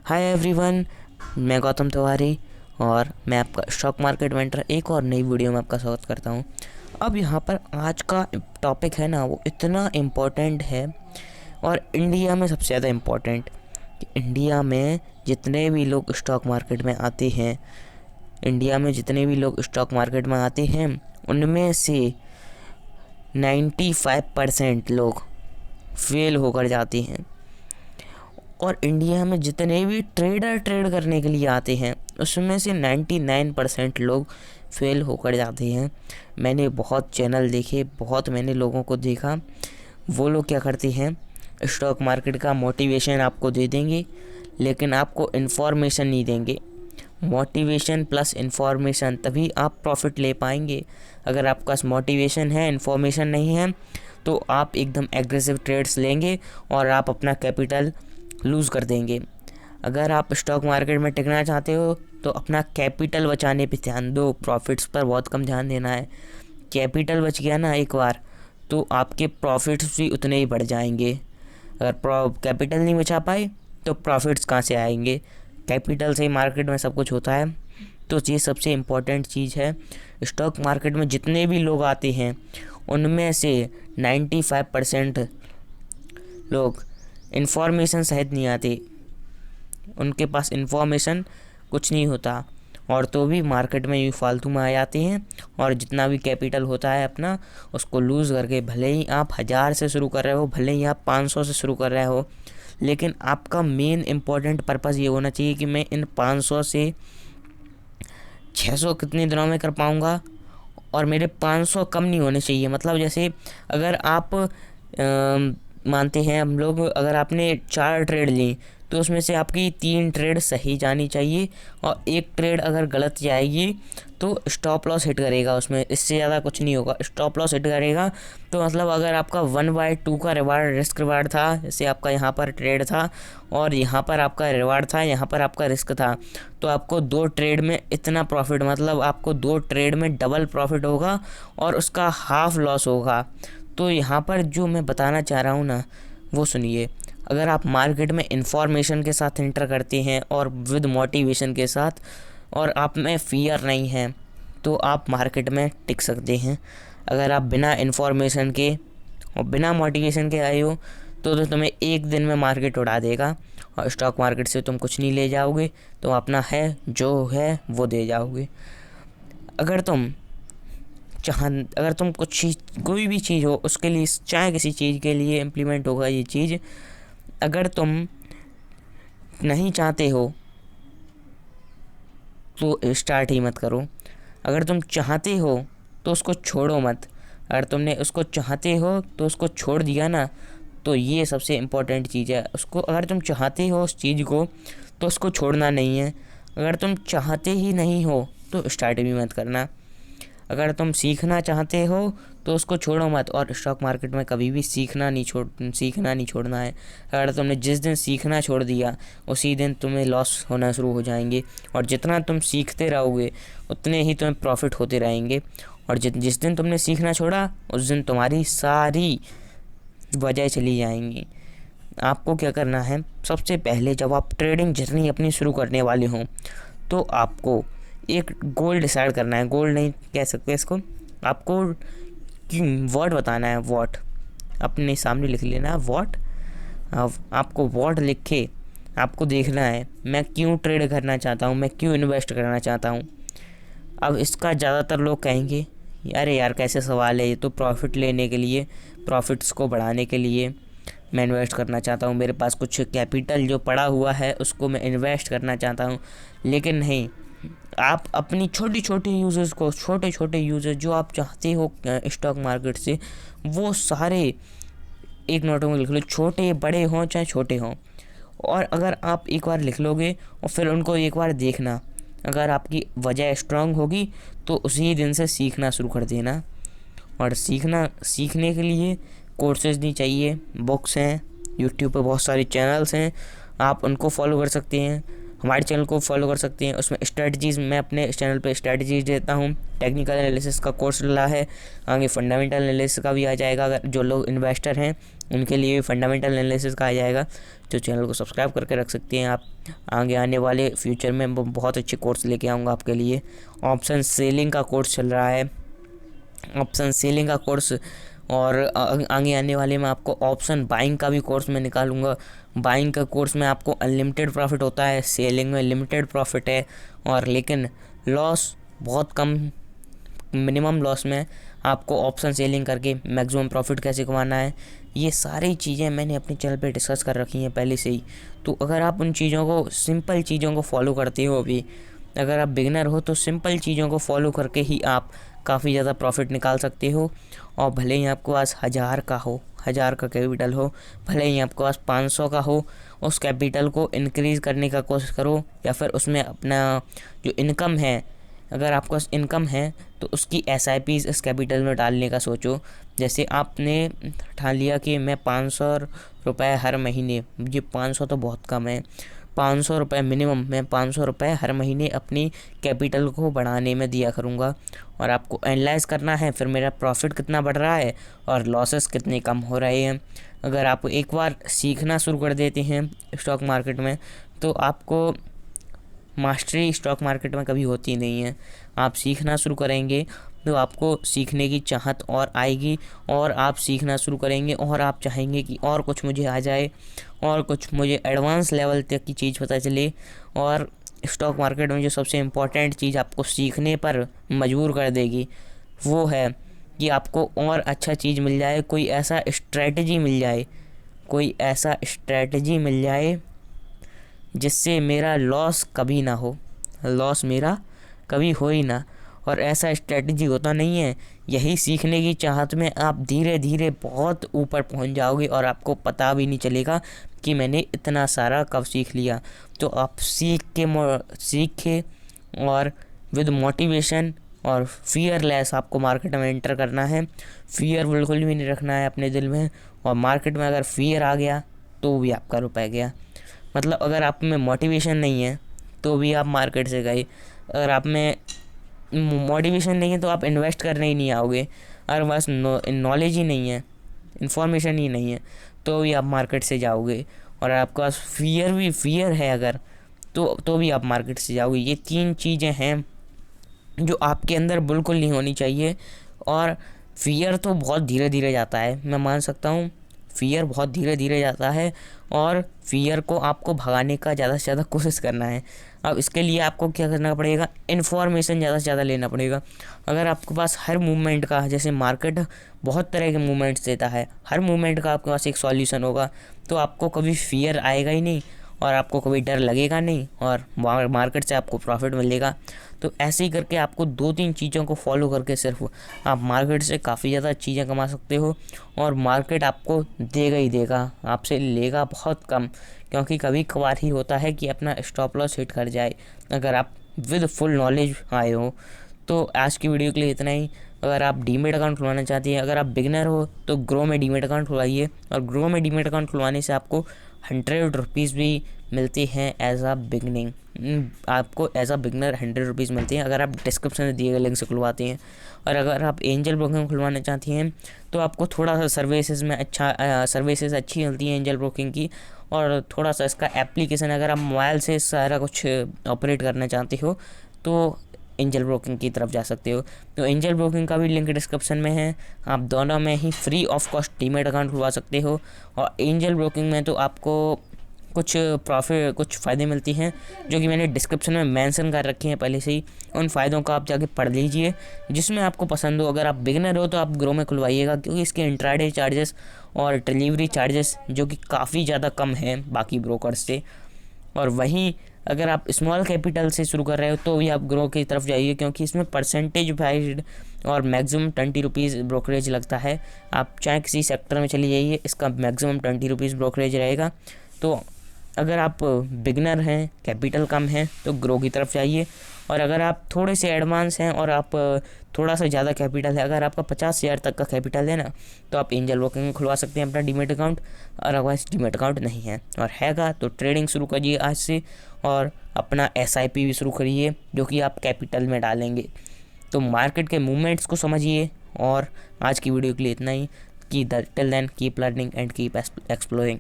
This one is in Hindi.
हाय एवरीवन, मैं गौतम तिवारी और मैं आपका स्टॉक मार्केट मेंटर एक और नई वीडियो में आपका स्वागत करता हूं। अब यहाँ पर आज का टॉपिक है ना, वो इतना इम्पोर्टेंट है और इंडिया में सबसे ज़्यादा इम्पोर्टेंट कि इंडिया में जितने भी लोग स्टॉक मार्केट में आते हैं उनमें से 95% लोग फेल होकर जाते हैं। और इंडिया में जितने भी ट्रेडर ट्रेड करने के लिए आते हैं उसमें से 99% लोग फेल होकर जाते हैं। मैंने बहुत चैनल देखे, बहुत मैंने लोगों को देखा। वो लोग क्या करते हैं, स्टॉक मार्केट का मोटिवेशन आपको दे देंगे लेकिन आपको इन्फॉर्मेशन नहीं देंगे। मोटिवेशन प्लस इन्फॉर्मेशन, तभी आप प्रॉफिट ले पाएंगे। अगर आपके पास मोटिवेशन है, इन्फॉर्मेशन नहीं है, तो आप एकदम एग्रेसिव ट्रेड्स लेंगे और आप अपना कैपिटल लूज़ कर देंगे। अगर आप स्टॉक मार्केट में टिकना चाहते हो तो अपना कैपिटल बचाने पे ध्यान दो, प्रॉफिट्स पर बहुत कम ध्यान देना है। कैपिटल बच गया ना एक बार, तो आपके प्रॉफिट्स भी उतने ही बढ़ जाएंगे। अगर कैपिटल नहीं बचा पाए तो प्रॉफिट्स कहाँ से आएंगे? कैपिटल से ही मार्केट में सब कुछ होता है। तो ये सबसे इम्पोर्टेंट चीज़ है। स्टॉक मार्केट में जितने भी लोग आते हैं उनमें से 95% लोग इन्फॉर्मेशन सहित नहीं आते, उनके पास इन्फॉर्मेशन कुछ नहीं होता और तो भी मार्केट में यूँ फालतू में आ जाते हैं और जितना भी कैपिटल होता है अपना उसको लूज़ करके, भले ही आप 1000 से शुरू कर रहे हो, भले ही आप 500 से शुरू कर रहे हो, लेकिन आपका मेन इम्पोर्टेंट पर्पज़ ये होना चाहिए कि मैं इन 500 से 600 कितने दिनों में कर पाऊँगा और मेरे 500 कम नहीं होने चाहिए। मतलब जैसे अगर आप मानते हैं हम लोग, अगर आपने 4 ट्रेड ली तो उसमें से आपकी 3 ट्रेड सही जानी चाहिए और एक ट्रेड अगर गलत जाएगी तो स्टॉप लॉस हिट करेगा, उसमें इससे ज़्यादा कुछ नहीं होगा। स्टॉप लॉस हिट करेगा तो मतलब अगर आपका 1/2 का रिवार्ड, रिस्क रिवार्ड था, जैसे आपका यहाँ पर ट्रेड था और यहाँ पर आपका रिवार्ड था, यहाँ पर आपका रिस्क था, तो आपको 2 ट्रेड में इतना प्रॉफिट, मतलब आपको 2 ट्रेड में डबल प्रॉफिट होगा और उसका हाफ लॉस होगा। तो यहाँ पर जो मैं बताना चाह रहा हूँ ना, वो सुनिए। अगर आप मार्केट में इंफॉर्मेशन के साथ एंटर करते हैं और विद मोटिवेशन के साथ, और आप में फियर नहीं है, तो आप मार्केट में टिक सकते हैं। अगर आप बिना इंफॉर्मेशन के और बिना मोटिवेशन के आए हो तो तुम्हें एक दिन में मार्केट उड़ा देगा और स्टॉक मार्केट से तुम कुछ नहीं ले जाओगे, तो अपना है जो है वो दे जाओगे। अगर तुम कुछ चीज़, कोई भी चीज़ हो, उसके लिए, चाहे किसी चीज़ के लिए इम्प्लीमेंट होगा ये चीज़, अगर तुम नहीं चाहते हो तो स्टार्ट ही मत करो। अगर तुम चाहते हो तो उसको छोड़ो मत। अगर तुमने उसको चाहते हो तो उसको छोड़ दिया ना, तो ये सबसे इम्पोर्टेंट चीज़ है। उसको, अगर तुम चाहते हो उस चीज़ को, तो उसको छोड़ना नहीं है। अगर तुम चाहते ही नहीं हो तो स्टार्ट भी मत करना। अगर तुम सीखना चाहते हो तो उसको छोड़ो मत। और स्टॉक मार्केट में कभी भी सीखना नहीं छोड़ना है। अगर तुमने जिस दिन सीखना छोड़ दिया उसी दिन तुम्हें लॉस होना शुरू हो जाएंगे, और जितना तुम सीखते रहोगे उतने ही तुम्हें प्रॉफिट होते रहेंगे। और जिस दिन तुमने सीखना छोड़ा उस दिन तुम्हारी सारी वजह चली जाएंगी। आपको क्या करना है, सबसे पहले जब आप ट्रेडिंग जर्नी अपनी शुरू करने वाले हों तो आपको एक गोल डिसाइड करना है। गोल नहीं कह सकते इसको, आपको वर्ड बताना है। वॉट अपने सामने लिख लेना है, वॉट। आपको वॉट लिख के आपको देखना है, मैं क्यों ट्रेड करना चाहता हूँ, मैं क्यों इन्वेस्ट करना चाहता हूँ। अब इसका ज़्यादातर लोग कहेंगे, अरे यार कैसे सवाल है, ये तो प्रॉफिट लेने के लिए, प्रॉफिट्स को बढ़ाने के लिए मैं इन्वेस्ट करना चाहता हूँ, मेरे पास कुछ कैपिटल जो पड़ा हुआ है उसको मैं इन्वेस्ट करना चाहता हूँ। लेकिन नहीं, आप अपनी छोटे छोटे यूज़र्स जो आप चाहते हो स्टॉक मार्केट से, वो सारे एक नोटों में लिख लो, छोटे बड़े हों चाहे छोटे हों। और अगर आप एक बार लिख लोगे और फिर उनको एक बार देखना, अगर आपकी वजह स्ट्रांग होगी तो उसी दिन से सीखना शुरू कर देना। और सीखने के लिए कोर्सेज नहीं चाहिए, बुक्स हैं, यूट्यूब पे बहुत सारे चैनल्स हैं, आप उनको फॉलो कर सकते हैं। हमारे चैनल को फॉलो कर सकते हैं। उसमें स्ट्रेटजीज़, मैं अपने चैनल पे स्ट्रेटजीज देता हूँ। टेक्निकल एनालिसिस का कोर्स डला है, आगे फंडामेंटल एनालिसिस का भी आ जाएगा। अगर जो लोग इन्वेस्टर हैं उनके लिए भी फंडामेंटल एनालिसिस का आ जाएगा, तो चैनल को सब्सक्राइब करके रख सकते हैं आप। आगे आने वाले फ्यूचर में बहुत अच्छे कोर्स लेके आऊँगा आपके लिए। ऑप्शन सेलिंग का कोर्स चल रहा है, ऑप्शन सेलिंग का कोर्स, और आगे आने वाले में आपको ऑप्शन बाइंग का भी कोर्स मैं निकालूंगा। बाइंग का कोर्स में आपको अनलिमिटेड प्रॉफिट होता है, सेलिंग में लिमिटेड प्रॉफिट है, और लेकिन लॉस बहुत कम, मिनिमम लॉस में आपको ऑप्शन सेलिंग करके मैक्सिमम प्रॉफिट कैसे कमाना है, ये सारी चीज़ें मैंने अपने चैनल पे डिस्कस कर रखी हैं पहले से ही। तो अगर आप उन चीज़ों को, सिंपल चीज़ों को फॉलो करते हो, अभी अगर आप बिगिनर हो तो सिंपल चीज़ों को फॉलो करके ही आप काफ़ी ज़्यादा प्रॉफिट निकाल सकते हो। और भले ही आपके पास 1000 का हो, 1000 का कैपिटल हो, भले ही आपके पास 500 का हो, उस कैपिटल को इंक्रीज़ करने का कोशिश करो, या फिर उसमें अपना जो इनकम है, अगर आपके पास इनकम है तो उसकी SIPs इस कैपिटल में डालने का सोचो। जैसे आपने ठान लिया कि मैं 500 रुपये हर महीने, ये 500 तो बहुत कम है, 500 रुपये मिनिमम, मैं 500 रुपये हर महीने अपनी कैपिटल को बढ़ाने में दिया करूँगा। और आपको एनालाइज़ करना है फिर मेरा प्रॉफिट कितना बढ़ रहा है और लॉसेस कितने कम हो रहे हैं। अगर आप एक बार सीखना शुरू कर देते हैं स्टॉक मार्केट में, तो आपको मास्टरी स्टॉक मार्केट में कभी होती नहीं है। आप सीखना शुरू करेंगे तो आपको सीखने की चाहत और आएगी, और आप सीखना शुरू करेंगे और आप चाहेंगे कि और कुछ मुझे आ जाए, और कुछ मुझे एडवांस लेवल तक की चीज़ पता चले। और स्टॉक मार्केट में जो सबसे इम्पोर्टेंट चीज़ आपको सीखने पर मजबूर कर देगी वो है कि आपको और अच्छा चीज़ मिल जाए, कोई ऐसा स्ट्रेटजी मिल जाए, कोई ऐसा स्ट्रेटजी मिल जाए जिससे मेरा लॉस कभी ना हो, लॉस मेरा कभी हो ही ना। और ऐसा स्ट्रेटजी होता नहीं है। यही सीखने की चाहत में आप धीरे धीरे बहुत ऊपर पहुंच जाओगे और आपको पता भी नहीं चलेगा कि मैंने इतना सारा कब सीख लिया। तो आप सीखे और विद मोटिवेशन और फियरलेस आपको मार्केट में एंटर करना है। फियर बिल्कुल भी नहीं रखना है अपने दिल में, और मार्केट में अगर फियर आ गया तो भी आपका रुपया गया। मतलब अगर आप में मोटिवेशन नहीं है तो भी आप मार्केट से गए, अगर आप में मोटिवेशन नहीं है तो आप इन्वेस्ट करने ही नहीं आओगे, अगर बस नॉलेज ही नहीं है, इन्फॉर्मेशन ही नहीं है, तो भी आप मार्केट से जाओगे। और आपके पास फियर है अगर, तो भी आप मार्केट से जाओगे। ये 3 चीज़ें हैं जो आपके अंदर बिल्कुल नहीं होनी चाहिए। और फियर तो बहुत धीरे धीरे जाता है, मैं मान सकता हूँ, फियर बहुत धीरे धीरे जाता है, और फियर को आपको भगाने का ज़्यादा से ज़्यादा कोशिश करना है। अब इसके लिए आपको क्या करना पड़ेगा, इन्फॉर्मेशन ज़्यादा से ज़्यादा लेना पड़ेगा। अगर आपके पास हर मूवमेंट का, जैसे मार्केट बहुत तरह के मूवमेंट्स देता है, हर मूवमेंट का आपके पास एक सॉल्यूशन होगा, तो आपको कभी फियर आएगा ही नहीं और आपको कभी डर लगेगा नहीं, और मार्केट से आपको प्रॉफिट मिलेगा। तो ऐसे ही करके आपको 2-3 चीज़ों को फॉलो करके सिर्फ आप मार्केट से काफ़ी ज़्यादा चीज़ें कमा सकते हो। और मार्केट आपको देगा ही देगा, आपसे लेगा बहुत कम, क्योंकि कभी कभार ही होता है कि अपना स्टॉप लॉस हिट कर जाए अगर आप विद फुल नॉलेज आए हो। तो आज की वीडियो के लिए इतना ही। अगर आप डीमेट अकाउंट खुलवाना चाहते हैं, अगर आप बिगिनर हो तो ग्रो में डीमेट अकाउंट खुलवाइए, और ग्रो में डीमेट अकाउंट खुलवाने से आपको 100 रुपीज़ भी मिलते हैं एज आ बिगनिंग। आपको एज आ बिगनर 100 रुपीज़ मिलते हैं अगर आप डिस्क्रिप्शन में दिए गए लिंक से खुलवाते हैं। और अगर आप एंजल ब्रोकिंग खुलवाना चाहती हैं तो आपको थोड़ा सा सर्विसेज में सर्विसेज अच्छी मिलती हैं एंजल ब्रोकिंग की, और थोड़ा सा इसका एप्लीकेशन, अगर आप मोबाइल से सारा कुछ ऑपरेट करना चाहते हो तो एंजल ब्रोकिंग की तरफ जा सकते हो। तो एंजल ब्रोकिंग का भी लिंक डिस्क्रिप्शन में है, आप दोनों में ही free of cost demat account खुलवा सकते हो। और एंजल ब्रोकिंग में तो आपको कुछ फ़ायदे मिलती हैं जो कि मैंने डिस्क्रिप्शन में मेंशन कर रखे हैं पहले से ही। उन फ़ायदों का आप जाके पढ़ लीजिए जिसमें आपको पसंद हो। अगर आप बिगिनर हो तो आप ग्रो में खुलवाइएगा, क्योंकि इसके इंट्राडे चार्जेस और डिलीवरी चार्जेस जो कि काफ़ी ज़्यादा कम हैं बाकी ब्रोकर्स से। और वहीं अगर आप स्मॉल कैपिटल से शुरू कर रहे हो तो भी आप ग्रो की तरफ जाइए, क्योंकि इसमें परसेंटेज वाइज और मैक्सिमम 20 रुपीज़ ब्रोकरेज लगता है। आप चाहे किसी सेक्टर में चली जाइए, इसका मैक्सिमम 20 रुपीज़ ब्रोकरेज रहेगा। तो अगर आप बिगनर हैं, कैपिटल कम है, तो ग्रो की तरफ जाइए। और अगर आप थोड़े से एडवांस हैं और आप थोड़ा सा ज़्यादा कैपिटल है, अगर आपका 50,000 तक का कैपिटल है ना, तो आप एंजल ब्रोकिंग में खुलवा सकते हैं अपना demat account. Otherwise demat account नहीं है और हैगा तो ट्रेडिंग शुरू करिए आज से, और अपना SIP भी शुरू करिए जो कि आप कैपिटल में डालेंगे। तो मार्केट के मूवमेंट्स को समझिए। और आज की वीडियो के लिए इतना ही। Till then keep learning and keep exploring.